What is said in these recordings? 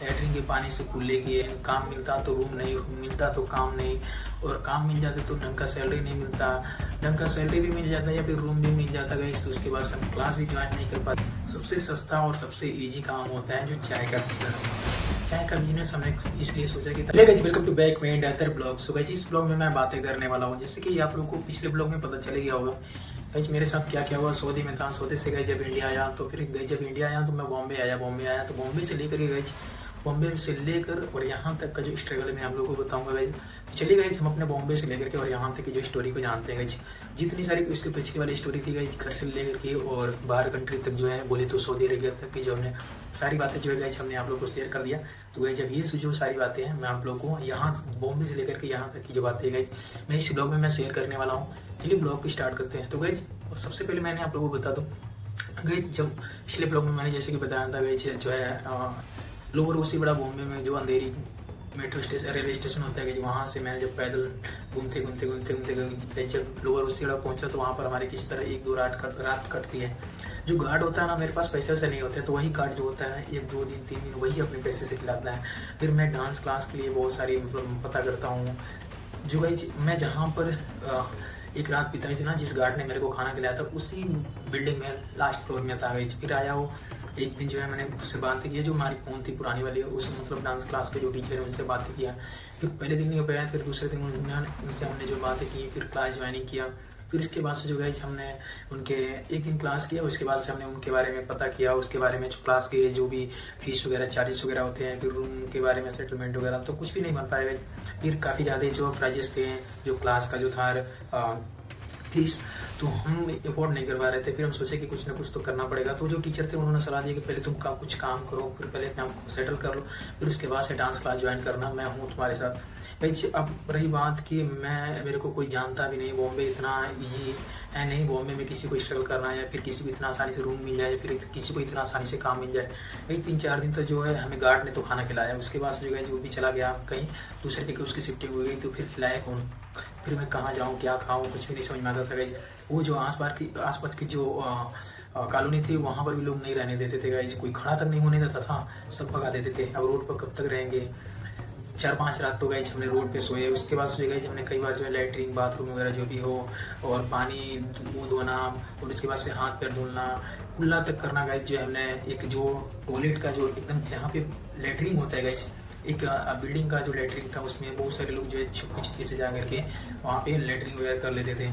Latrine के पानी से कुल्ले किए, काम मिलता तो रूम नहीं मिलता तो काम नहीं, और काम मिल जाते तो ढंग का सैलरी नहीं मिलता, ढंग का सैलरी भी मिल जाता या फिर रूम भी मिल जाता गाइस तो उसके बाद हम क्लास भी ज्वाइन नहीं कर पाते। सबसे सस्ता और सबसे इजी काम होता है जो चाय का बिजनेस। चाय का बिजनेस हमने इसलिए सोचा कि वेलकम टू बैक मेन अदर ब्लॉग। सो गाइस इस ब्लॉग में मैं बातें करने वाला हूँ, जैसे कि आप लोगों को पिछले ब्लॉग में पता चल गया होगा गाइस मेरे साथ क्या क्या हुआ। सऊदी में था, सऊदी से गए जब इंडिया आया, तो फिर गए जब इंडिया आया तो मैं बॉम्बे आया तो बॉम्बे से लेकर गए, बॉम्बे से लेकर और यहाँ तक का जो स्ट्रगल मैं आप लोगों को बताऊंगा गाइज। चलिए गाइज हम अपने बॉम्बे से लेकर के और यहाँ तक की जो स्टोरी को जानते हैं गाइज। जितनी सारी उसके पिछली वाली स्टोरी थी गाइज, घर से लेकर के और बाहर कंट्री तक जो है, बोले तो सऊदी अरेबिया तक की जो हमने सारी बातें जो है गाइज हमने आप लोगों को शेयर कर दिया। तो गाइज जब ये जो सारी बातें हैं मैं आप लोगों को यहाँ बॉम्बे से लेकर के यहाँ तक की जो बातें गाइज मैं इस ब्लॉग में मैं शेयर करने वाला हूँ। चलिए ब्लॉग को स्टार्ट करते हैं। तो गाइज सबसे पहले मैंने आप लोगों को बता दूँ गाइज, जब पिछले ब्लॉग में मैंने जैसे कि बताया था गाइज जो है लोअर उसी बड़ा बॉम्बे में जो अंधेरी मेट्रो स्टेशन रेलवे स्टेशन होता है कि वहाँ से मैं जब पैदल घूमते जब लोअर उसी बड़ा पहुंचा तो वहाँ पर हमारे किस तरह 1-2 रात कटती है। जो गार्ड होता है ना, मेरे पास पैसे से नहीं होते, तो वही गार्ड जो होता है 1-2 दिन 3 दिन वही अपने पैसे से खिलाता है। फिर मैं डांस क्लास के लिए बहुत सारी मतलब पता करता हूँ। जो भाई मैं जहाँ पर एक रात बिताई थी ना, जिस गार्ड ने मेरे को खाना खिलाया था उसी बिल्डिंग में लास्ट फ्लोर में था गई। फिर आया वो एक दिन जो है मैंने उससे बात की, जो हमारी फ़ोन थी पुरानी वाली, उस मतलब डांस क्लास के जो टीचर है उनसे बात किया। फिर पहले दिन नहीं हो पाया, फिर दूसरे दिन उनसे हमने जो बातें की, फिर क्लास ज्वाइनिंग किया। फिर उसके बाद से जो है हमने उनके एक दिन क्लास किया, उसके बाद से हमने उनके बारे में पता किया, उसके बारे में जो क्लास के जो भी फीस वगैरह चार्जेस वगैरह होते हैं, फिर रूम के बारे में सेटलमेंट वगैरह तो कुछ भी नहीं बन पाएगा। फिर काफ़ी ज़्यादा जो प्राइजेस थे जो क्लास का जो था फीस, तो हम अफोर्ड नहीं कर पा रहे थे। फिर हम सोचे कि कुछ ना कुछ तो करना पड़ेगा। तो जो टीचर थे उन्होंने सलाह दी कि पहले तुम कुछ काम करो, फिर पहले अपने आप को सेटल कर लो, फिर उसके बाद से डांस क्लास ज्वाइन करना, मैं हूँ तुम्हारे साथ भाई। अब रही बात कि मेरे को कोई जानता भी नहीं, बॉम्बे इतना ईजी है नहीं, बॉम्बे में किसी को स्ट्रगल करना है या फिर किसी को इतना आसानी से रूम मिल जाए या फिर किसी को इतना आसानी से काम मिल जाए। कहीं 3-4 दिन तक जो है हमें गार्ड ने तो खाना खिलाया, उसके बाद जो है जो भी चला गया कहीं दूसरे जगह, उसकी शिफ्टिंग हो गई, तो फिर खिलाया कौन, फिर मैं कहाँ जाऊँ क्या खाऊँ कुछ भी नहीं समझ में आता था गाइज। वो जो आसपास की जो कॉलोनी थी वहाँ पर भी लोग नहीं रहने देते थे गाइज, कोई खड़ा तक नहीं होने देता था, सब भगा देते थे। अब रोड पर कब तक रहेंगे। 4-5 रात तो गई हमने रोड पे सोए। उसके बाद सोए गई हमने कई बार जो है लैट्रिन बाथरूम वगैरह जो भी हो और पानी मुँह धोना और उसके बाद से हाथ पैर धुलना कुल्ला तक करना गाइज। जो है हमने एक जो टॉयलेट का जो एकदम जहाँ पे लैट्रिन होता है गाइज, एक बिल्डिंग का जो लैट्रिन था उसमें बहुत सारे लोग जो है छुपके से जा करके वहाँ पे लैट्रिन वगैरह कर लेते थे।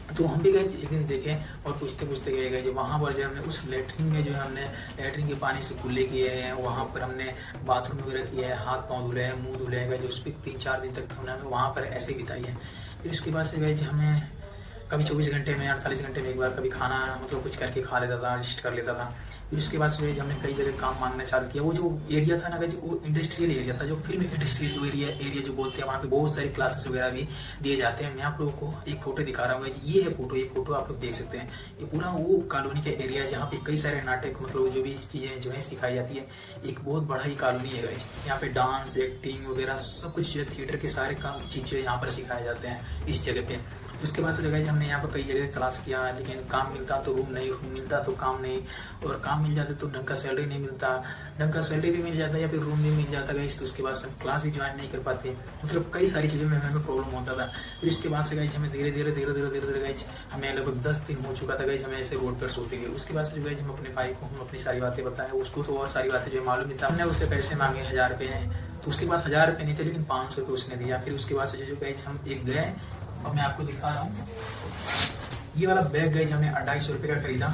तो हम भी गए एक दिन देखे और पूछते गए जो वहाँ पर जो हमने उस लेटरिन में जो है हमने लेटरिन के पानी से कुल्ले किए हैं, वहाँ पर हमने बाथरूम वगैरह किया है, हाथ पाँव धुले हैं, मुंह धुले हैं, जो उस पर 3-4 दिन तक हमने वहाँ पर ऐसे बिताई है। फिर उसके बाद से गए हमें कभी 24 घंटे में 48 घंटे में एक बार कभी खाना मतलब कुछ करके खा लेता था, एडजस्ट कर लेता था। फिर उसके बाद से हमने कई जगह काम मांगना चालू किया। वो जो एरिया था ना गाइज, वो इंडस्ट्रियल एरिया था, जो फिल्म इंडस्ट्रियल जो एरिया जो बोलते हैं, वहाँ पे बहुत सारी क्लासेस वगैरह भी दिए जाते हैं। मैं आप लोगों को एक फोटो दिखा रहा हूँ गाइज, ये है फोटो आप लोग देख सकते हैं। ये पूरा वो कॉलोनी का एरिया है जहाँ पे कई सारे नाटक मतलब जो भी चीज़ें जो है सिखाई जाती है। एक बहुत बड़ा ही कॉलोनी है गाइज, यहाँ पे डांस एक्टिंग वगैरह सब कुछ जो है थिएटर के सारे काम चीज़ें यहाँ पर सिखाए जाते हैं इस जगह पे। उसके बाद से जगह हमने यहाँ पर कई जगह तलाश किया, लेकिन काम मिलता तो रूम नहीं मिलता तो काम नहीं, और काम मिल जाते तो ढंग का सैलरी नहीं मिलता, ढंग का सैलरी भी मिल जाता या फिर रूम भी मिल जाता गाइस तो उसके बाद से क्लास भी ज्वाइन नहीं कर पाते। मतलब कई सारी चीज़ों में हमें प्रॉब्लम होता था। फिर इसके बाद से गाइस हमें धीरे धीरे गाइस हमें लगभग 10 दिन हो चुका था गाइस हमें ऐसे रोड पर सोते गए। उसके बाद से गाइस हम अपने भाई को हम अपनी सारी बातें बताएं, उसको तो और सारी बातें जो मालूम नहीं था। हमने उससे पैसे मांगे 1000 रुपये हैं, तो उसके पास 1000 रुपये नहीं थे लेकिन 500 रुपये उसने दिया। फिर उसके बाद से जो गाइस हम एक गए, अब मैं आपको दिखा रहा हूँ, ये वाला बैग गाइज हमने 250 रुपये का खरीदा।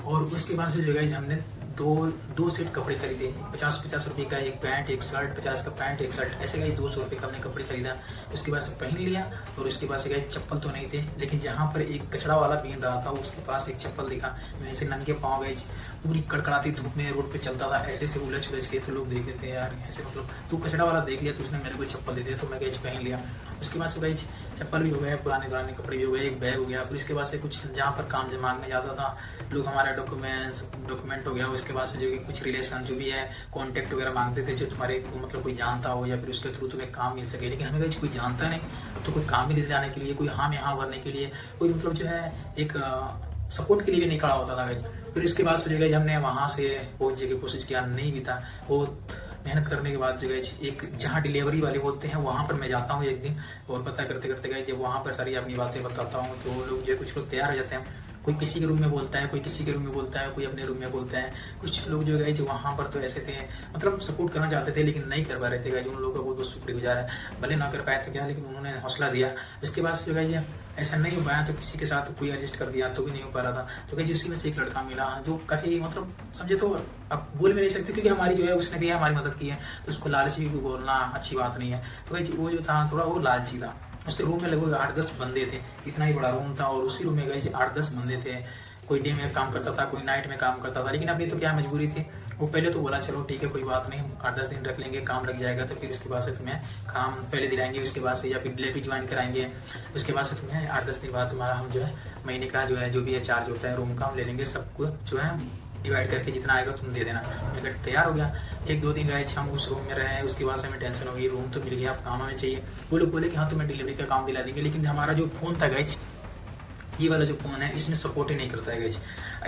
और उसके बाद से जो गाइज हमने दो सेट कपड़े खरीदे, 50 रुपये का एक पैंट एक शर्ट, 50 का पैंट एक शर्ट, ऐसे गाइज 200 रुपये का हमने कपड़े खरीदा। उसके बाद से पहन लिया और उसके बाद से गाइज चप्पल तो नहीं थे, लेकिन जहाँ पर एक कचड़ा वाला पहन रहा था उसके पास एक चप्पल दिखा। मैं ऐसे नंगे पाँव गाइज पूरी कड़कड़ाती धूप में रोड पे चलता था, ऐसे उलझ के तो लोग देखते थे यार ऐसे, मतलब तू कचड़ा वाला देख लिया तो उसने मेरे को चप्पल दे दिया, तो मैं गाइज पहन लिया। उसके बाद से गाइज चप्पल भी हो गए, पुराने कपड़े भी हो गए, एक बैग हो गया। फिर इसके बाद से कुछ जहाँ पर काम मांगने जाता था लोग हमारा डॉक्यूमेंट हो गया। उसके बाद से जो कुछ रिलेशन जो भी है कॉन्टैक्ट वगैरह मांगते थे, जो तुम्हारे मतलब कोई जानता हो या फिर उसके थ्रू तुम्हें काम मिल सके। लेकिन हमें कोई जानता नहीं, तो कोई काम मिल जाने के लिए, कोई हाँ में हाँ भरने के लिए, कोई मतलब जो है एक सपोर्ट के लिए भी नहीं खड़ा होता था गाइज। फिर इसके बाद जो है हमने वहाँ से पहुँचने की कोशिश किया, नहीं भी था। बहुत मेहनत करने के बाद जो है एक जहाँ डिलीवरी वाले होते हैं वहाँ पर मैं जाता हूँ एक दिन, और पता करते करते गए जब वहाँ पर सारी अपनी बातें बताता हूँ तो वो लोग जो है कुछ लोग तैयार हो जाते हैं। कोई किसी के रूम में बोलता है, कोई किसी के रूम में बोलता है, कोई अपने रूम में बोलता है। कुछ लोग जो है वहाँ पर तो ऐसे थे, मतलब सपोर्ट करना चाहते थे लेकिन नहीं कर पा रहे थे गाइज। उन लोगों का बहुत बहुत शुक्रगुजार है, भले ना कर पाए तो क्या, लेकिन उन्होंने हौसला दिया। उसके बाद जो है ऐसा नहीं हो पाया तो किसी के साथ कोई एडजस्ट कर दिया तो भी नहीं हो पा रहा था। तो कहीं उसी में से एक लड़का मिला जो काफ़ी मतलब समझे तो अब बोल भी नहीं सकते क्योंकि हमारी जो है उसने भी हमारी मदद की है, तो उसको लालची भी बोलना अच्छी बात नहीं है। तो कहीं वो जो था थोड़ा वो लालची था। उसके रूम में लगभग 8-10 बंदे थे, इतना ही बड़ा रूम था और उसी रूम में गए 8-10 बंदे थे। कोई डे में काम करता था, कोई नाइट में काम करता था, लेकिन अपनी तो क्या मजबूरी थी। वो पहले तो बोला चलो ठीक है कोई बात नहीं, 8-10 दिन रख लेंगे, काम लग जाएगा तो फिर उसके बाद से तुम्हें काम पहले दिलाएंगे, उसके बाद से या फिर डिलीवरी ज्वाइन कराएंगे, उसके बाद से तुम्हें 8-10 दिन बाद तुम्हारा हम जो है महीने का जो भी है चार्ज होता है रूम का हम ले लेंगे, सबको जो है डिवाइड करके जितना आएगा तुम दे देना। मैं तैयार हो गया। 1-2 दिन गए हम उस रूम में रहे, उसके बाद से हमें टेंशन हो गई, रूम तो मिल गया, अब काम हमें चाहिए। वो लोग बोले कि हाँ तुम्हें डिलीवरी का काम दिला देंगे, लेकिन हमारा जो फ़ोन था गाइज, ये वाला जो फ़ोन है इसमें सपोर्ट ही नहीं करता है गाइज।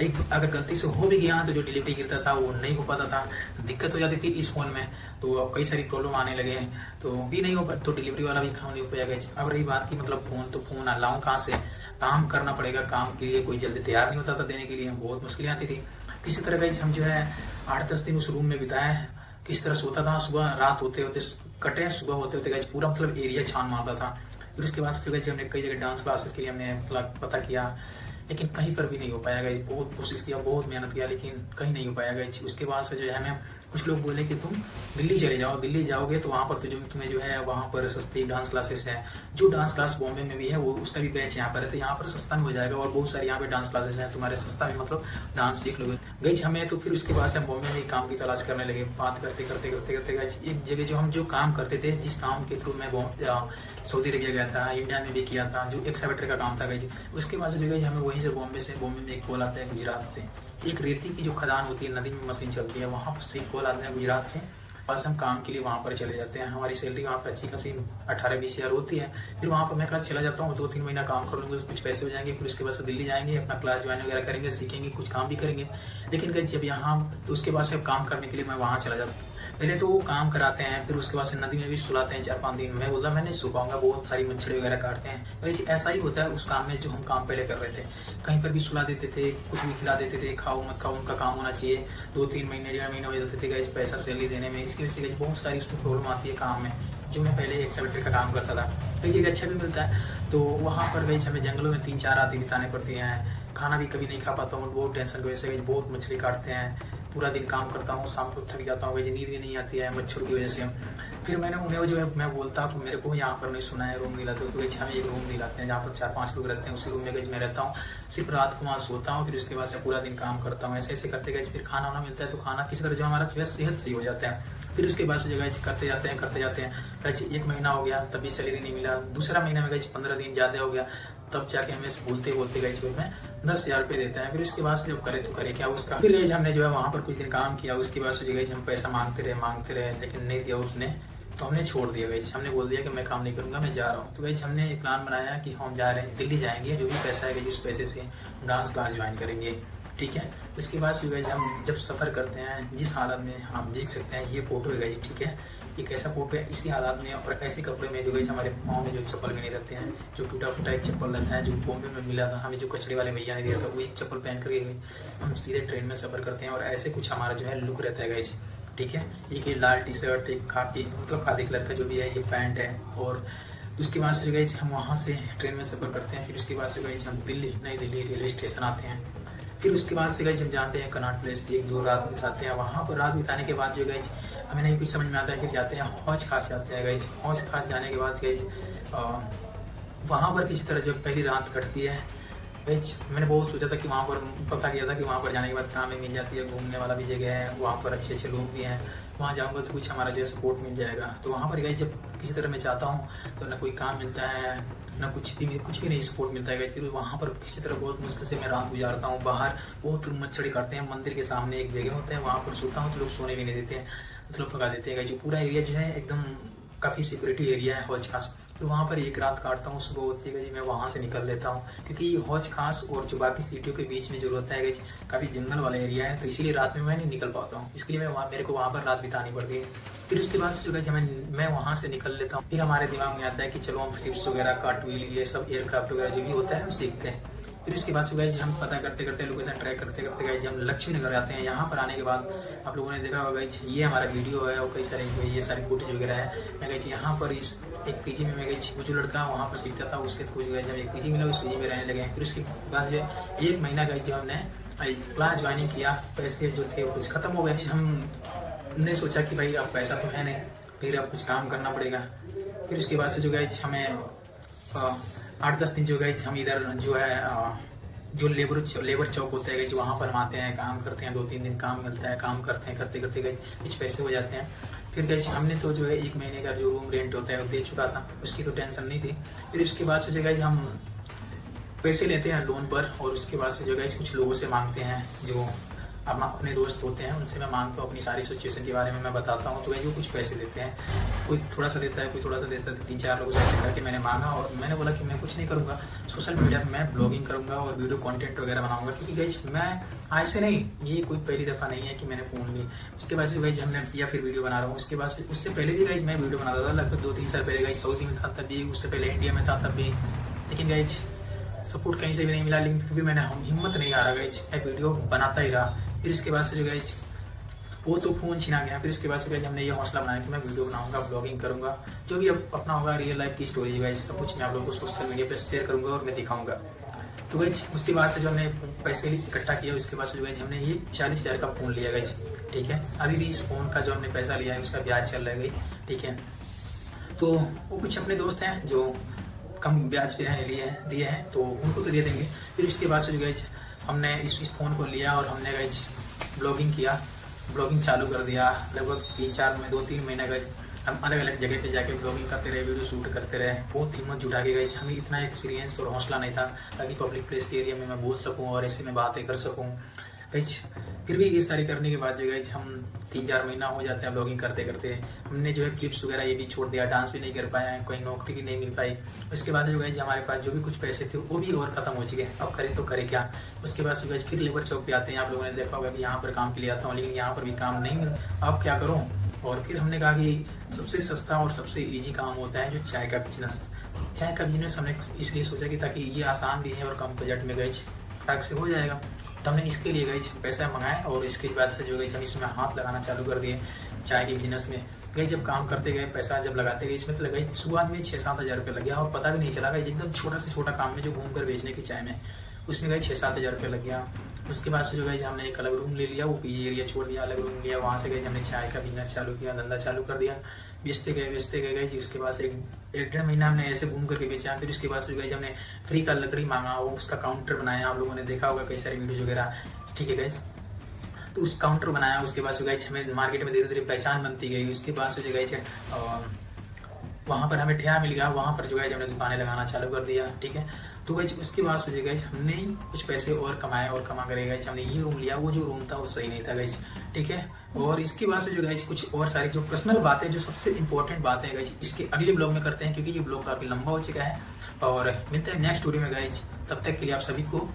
एक अगर गलती से हो भी गया तो जो डिलीवरी गिरता था वो नहीं हो पाता था, दिक्कत हो जाती थी इस फ़ोन में, तो कई सारी प्रॉब्लम आने लगे तो भी नहीं हो पा, तो डिलीवरी वाला भी काम नहीं हो पाया गाइज। अब रही बात की मतलब फ़ोन, तो फ़ोन लाऊं कहाँ से, काम करना पड़ेगा, काम के लिए कोई जल्दी तैयार नहीं होता था देने के लिए, बहुत मुश्किलें आती थी। किसी तरह गाइज हम जो है 8-10 दिन उस रूम में बिताए। किस तरह सोता था, सुबह रात होते होते कटे, सुबह होते होते गाइज पूरा मतलब एरिया छान मारता था। फिर उसके बाद जो हमने कई जगह डांस क्लासेस के लिए हमने मतलब पता किया, लेकिन कहीं पर भी नहीं हो पाया गाइज। बहुत कोशिश किया, बहुत मेहनत किया, लेकिन कहीं नहीं हो पाया गाइज। उसके बाद से जो है हमें कुछ लोग बोले कि तुम दिल्ली चले जाओ, दिल्ली जाओगे तो वहाँ पर तो जो तुम्हें जो है वहाँ पर सस्ती डांस क्लासेस है। जो डांस क्लास बॉम्बे में भी है वो उसका भी बैच यहाँ पर है, तो यहाँ पर सस्ता में हो जाएगा और बहुत सारे यहाँ पे डांस क्लासेस हैं, तुम्हारे सस्ता में मतलब डांस सीख लोगे गाइज। हमें तो फिर उसके बाद से हम बॉम्बे में काम की तलाश करने लगे। बात करते करते करते करते गाइज एक जगह जो हम जो काम करते थे, जिस काम के थ्रू मैं सऊदी अरबिया गया था, इंडिया में भी किया था, जो एक्सकैवेटर का काम था गाइज। उसके बाद जो है हमें वहीं से बॉम्बे में एक कॉल आता है गुजरात से, एक रेती की जो खदान होती है, नदी में मशीन चलती है, वहाँ पर से कॉल आते हैं गुजरात से, बस हम काम के लिए वहाँ पर चले जाते हैं। हमारी सैलरी वहाँ पर अच्छी खासी 18-20 हज़ार होती है। फिर वहाँ पर मैं कहा चला जाता हूँ, 2-3 महीना काम कर लूँगा, कुछ पैसे हो जाएंगे, फिर उसके बाद से दिल्ली जाएंगे, अपना क्लास ज्वाइन वगैरह करेंगे, सीखेंगे, कुछ काम भी करेंगे। लेकिन कहीं जब यहाँ तो उसके बाद से काम करने के लिए मैं वहाँ चला जाता हूँ। पहले तो वो काम कराते हैं, फिर उसके बाद से नदी में भी सुलाते हैं 4-5 दिन। मैं बोला मैं नहीं सो पाऊंगा, बहुत सारी मछली वगैरह काटते हैं। वैसे ऐसा ही होता है उस काम में जो हम काम पहले कर रहे थे, कहीं पर भी सुला देते थे, कुछ भी खिला देते थे, खाओ मत खाओ उनका काम होना चाहिए। 2-3 महीने 1.5 महीने हो जाते थे गाइज पैसा सैलरी देने में। इसकी वजह से बहुत सारी उसमें प्रॉब्लम आती है काम में। जो मैं पहले एक्सकैवेटर का काम करता था, कई जगह अच्छा भी मिलता है, तो वहाँ पर गई हमें जंगलों में 3-4 रातें बिताने पड़ती हैं, खाना भी कभी नहीं खा पाता हूँ, बहुत टेंशन की वजह से बहुत मछली काटते हैं, पूरा दिन काम करता हूँ, शाम को थक जाता हूँ, वैसे नींद भी नहीं आती है मच्छर की वजह से। फिर मैंने उन्हें जो है मैं बोलता हूँ कि मेरे को यहाँ पर नहीं सुना है रूम दिलाते हो, तो वैसे हमें एक रूम दिलाते हैं जहाँ पर 4-5 लोग रहते हैं। उसी रूम में गई मैं रहता हूँ, सिर्फ रात को वहाँ सोता हूँ, फिर उसके बाद से पूरा दिन काम करता हूँ। ऐसे ऐसे करते गए फिर खाना वाना मिलता है, तो खाना किसी तरह जो हमारा जो है सेहत सही हो जाता है। फिर उसके बाद से जगह करते जाते हैं। वैसे 1 महीना हो गया तभी सैलरी नहीं मिला। दूसरा महीना में गई 15 दिन ज़्यादा हो गया, तब जाके हमें बोलते गए जो मैं 10,000 रुपये देता है। फिर उसके बाद से जब करे तो करे क्या उसका। फिर गई हमने जो है वहाँ पर कुछ दिन काम किया, उसके बाद से गई हम पैसा मांगते रहे, लेकिन नहीं दिया उसने, तो हमने छोड़ दिया गई। हमने बोल दिया कि मैं काम नहीं करूँगा, मैं जा रहा हूँ। तो गई हमने एक प्लान बनाया कि हम जा रहे हैं दिल्ली, जाएंगे, जो भी पैसा है उस पैसे से डांस क्लास ज्वाइन करेंगे, ठीक है। उसके बाद से गई हम जब सफ़र करते हैं, जिस हालत में आप देख सकते हैं ये फोटो है गई, ठीक है, एक ऐसा फोटो है इसी हालात में और ऐसे कपड़े में जो गई हमारे पाँव में जो चप्पल भी नहीं रहते हैं, जो टूटा फूटा एक चप्पल रहता है जो बॉम्बे में मिला था हमें, जो कचरे वाले भैया ने दिया था, वही चप्पल पहन करके गई हम सीधे ट्रेन में सफ़र करते हैं। और ऐसे कुछ हमारा जो है लुक रहता है गाइस, ठीक है। एक ये लाल टी शर्ट, एक खाकी मतलब खादी कलर का जो भी है ये पैंट है। और उसके बाद से गई हम वहाँ से ट्रेन में सफ़र करते हैं। फिर उसके बाद से गई हम नई दिल्ली रेलवे स्टेशन आते हैं। फिर उसके बाद से गई हम जाते हैं कनॉट प्लेस, 1-2 रात बिताते हैं वहाँ पर। रात बिताने के बाद जो गई हमें नहीं कुछ समझ में आता है, फिर जाते हैं हौज खास जाते हैं गई। हौज खास जाने के बाद गई वहाँ पर किसी तरह जब पहली रात कटती है गई, मैंने बहुत सोचा था कि वहाँ पर पता किया था कि वहाँ पर जाने के बाद काम भी मिल जाती है, घूमने वाला भी जगह है, वहाँ पर अच्छे अच्छे लोग भी हैं, वहाँ जाऊँगा तो कुछ हमारा जो है सपोर्ट मिल जाएगा। तो वहाँ पर गई जब किसी तरह मैं जाता हूँ तो ना कोई काम मिलता है, ना कुछ भी नहीं सपोर्ट मिलता है। फिर वहाँ पर किसी तरह बहुत मुश्किल से मैं रात गुजारता हूँ। बाहर बहुत मच्छर काटते हैं, मंदिर के सामने एक जगह होता है, वहाँ पर सोता हूँ तो लोग सोने भी नहीं देते हैं, मतलब भगा देते हैं। जो पूरा एरिया जो है एकदम काफ़ी सिक्योरिटी एरिया है हौज खास, तो वहाँ पर एक रात काटता हूँ। सुबह होती है गई मैं वहाँ से निकल लेता हूँ, क्योंकि ये हौज खास और जो बाकी सिटियों के बीच में जो रहता है गई काफ़ी जंगल वाला एरिया है, तो इसीलिए रात में मैं नहीं निकल पाता हूँ। इसके लिए मेरे को वहाँ पर रात बितानी पड़ती है। फिर उसके बाद जो है मैं वहाँ से निकल लेता हूँ। फिर हमारे दिमाग में आता है कि चलो हम फ्लिप्स वगैरह, कार्टव्हील, ये सब एयरक्राफ्ट वगैरह जो भी होता है हम सीखते हैं। फिर उसके बाद सुबह हम पता करते करते लोकेशन ट्रैक करते करते गए हम लक्ष्मी नगर आते हैं। यहाँ पर आने के बाद आप लोगों ने देखा होगा ये हमारा वीडियो है और कई सारे जो ये सारी फुटेज वगैरह है। मैं गई यहाँ पर इस एक पीजी में मैं गई, वो जो लड़का वहाँ पर सीखता था उसके थ्रू जो है जब एक पीजी मिला उस पीजी में रहने लगे। फिर उसके बाद जो है 1 महीना गई जो हमने क्लास ज्वाइनिंग किया, पैसे जो थे वो कुछ खत्म हो गए। हमने सोचा कि भाई अब पैसा तो है नहीं, फिर अब कुछ काम करना पड़ेगा। फिर उसके बाद से जो गए हमें 8-10 दिन जो गए हम इधर जो है जो लेबर चौक होता है जो वहाँ पर हम आते हैं, काम करते हैं, 2-3 दिन काम मिलता है, काम करते हैं, करते करते गए कुछ पैसे हो जाते हैं। फिर गए हमने तो जो है 1 महीने का जो रूम रेंट होता है वो दे चुका था, उसकी तो टेंशन नहीं थी। फिर उसके बाद से जो गए हम पैसे लेते हैं लोन पर, और उसके बाद से जो गए कुछ लोगों से मांगते हैं, जो अपने दोस्त होते हैं उनसे मैं मांगता हूँ, अपनी सारी सिचुएशन के बारे में मैं बताता हूँ, तो वो कुछ पैसे देते हैं। कोई थोड़ा सा देता है, कोई थोड़ा सा देता है। तो 3-4 लोगों से ऐसे करके मैंने मांगा, और मैंने बोला कि मैं कुछ नहीं करूँगा, सोशल मीडिया पर मैं ब्लॉगिंग करूँगा और वीडियो कंटेंट वगैरह बनाऊँगा, क्योंकि गाइज मैं आज से नहीं, ये कोई पहली दफ़ा नहीं है कि मैंने फ़ोन ली। उसके बाद से गाइज हमने या फिर वीडियो बना रहा हूँ। उसके बाद उससे पहले भी गाइज मैं वीडियो बनाता था, लगभग 2-3 साल पहले गाइज सऊदी में था तब भी, उससे पहले इंडिया में था तब भी, लेकिन गाइज सपोर्ट कहीं से भी नहीं मिला। लेकिन फिर भी मैंने हिम्मत नहीं आ रहा गाइज, मैं वीडियो बनाता ही रहा। फिर इसके बाद से जो गाइज वो तो फ़ोन छीना गया। फिर इसके बाद से गाइज हमने ये हौसला बनाया कि मैं वीडियो बनाऊंगा, ब्लॉगिंग करूंगा, जो भी अब अपना होगा रियल लाइफ की स्टोरी गाइज सब कुछ मैं आप लोगों को सोशल मीडिया पे शेयर करूंगा और मैं दिखाऊंगा। तो गाइज उसके बाद से जो हमने पैसे इकट्ठा किया, उसके बाद से जो गाइज हमने ये 40,000 का फ़ोन लिया गाइज, ठीक है। अभी भी इस फ़ोन का जो हमने पैसा लिया है उसका ब्याज चल रहा है, ठीक है। तो वो कुछ अपने दोस्त हैं जो कम ब्याज पे दिए हैं, तो उनको तो दे देंगे। फिर इसके बाद से जो गाइज हमने इस फ़ोन को लिया और हमने गाइज ब्लॉगिंग किया, ब्लॉगिंग चालू कर दिया। लगभग 2-3 महीने गए हम अलग अलग जगह पे जाके ब्लॉगिंग करते रहे, वीडियो शूट करते रहे। बहुत हिम्मत जुटा के गए, हमें इतना एक्सपीरियंस और हौसला नहीं था ताकि पब्लिक प्लेस के एरिया में मैं बोल सकूँ और ऐसे में बातें कर सकूँ गाइज। फिर भी ये सारी करने के बाद जो गाइज हम 3-4 महीना हो जाते हैं ब्लॉगिंग करते करते। हमने जो है क्लिप्स वगैरह ये भी छोड़ दिया, डांस भी नहीं कर पाया, कोई नौकरी भी नहीं मिल पाई। उसके बाद जो गाइज हमारे पास जो भी कुछ पैसे थे वो भी और ख़त्म हो चुके। अब करें तो करें क्या। उसके बाद गाइज फिर लेबर चौक पे आते हैं। आप लोगों ने देखा होगा कि यहाँ पर काम के लिए आता हूँ, लेकिन यहाँ पर भी काम नहीं मिल, अब क्या करूँ। और फिर हमने कहा कि सबसे सस्ता और सबसे ईजी काम होता है जो चाय का बिजनेस। चाय का बिजनेस हमने इसलिए सोचा कि ताकि ये आसान भी है और कम बजट में गई फटाक से हो जाएगा। तो हमने इसके लिए गई पैसा मंगाए, और इसके बाद से जो गई हम इसमें हाथ लगाना चालू कर दिए चाय के बिजनेस में। गई जब काम करते गए, पैसा जब लगाते गए, इसमें तो लगा शुरुआत में 6-7 हज़ार रुपये लग गया, और पता भी नहीं चला गई एकदम छोटा से छोटा काम में जो घूम कर बेचने की चाय में, उसमें गई 6-7 हज़ार रुपये लग गया। उसके बाद से जो गई हमने एक अलग रूम ले लिया, वो पीजी एरिया छोड़ दिया, अलग रूम लिया, वहाँ से गई हमने चाय का बिजनेस चालू किया, धंधा चालू कर दिया। बेचते गए गई जी। उसके बाद से 1-1.5 महीना हमने ऐसे घूम करके बेचा। फिर उसके बाद से गई हमने फ्री का लकड़ी मांगा, वो उसका काउंटर बनाया। आप लोगों ने देखा होगा कई सारी वीडियोज वगैरह, ठीक है गाइज। तो उस काउंटर बनाया, उसके बाद से गई हमें मार्केट में धीरे धीरे पहचान बनती गई। उसके बाद से जो गई वहाँ पर हमें ठेहा मिल गया, वहाँ पर जो है हमने दुकानें लगाना चालू कर दिया, ठीक है। तो गई उसके बाद से जो गई हमने कुछ पैसे और कमाए, और कमा कर गई हमने ये रूम लिया। वो जो रूम था वो सही नहीं था गई, ठीक है। और इसके बाद से जो गई कुछ और सारी जो पर्सनल बातें, जो सबसे इंपॉर्टेंट बातें हैं गई, इसके अगले ब्लॉग में करते हैं, क्योंकि ये ब्लॉग काफ़ी लंबा हो चुका है। और मिलते हैं नेक्स्ट वीडियो में गई, तब तक के लिए आप सभी को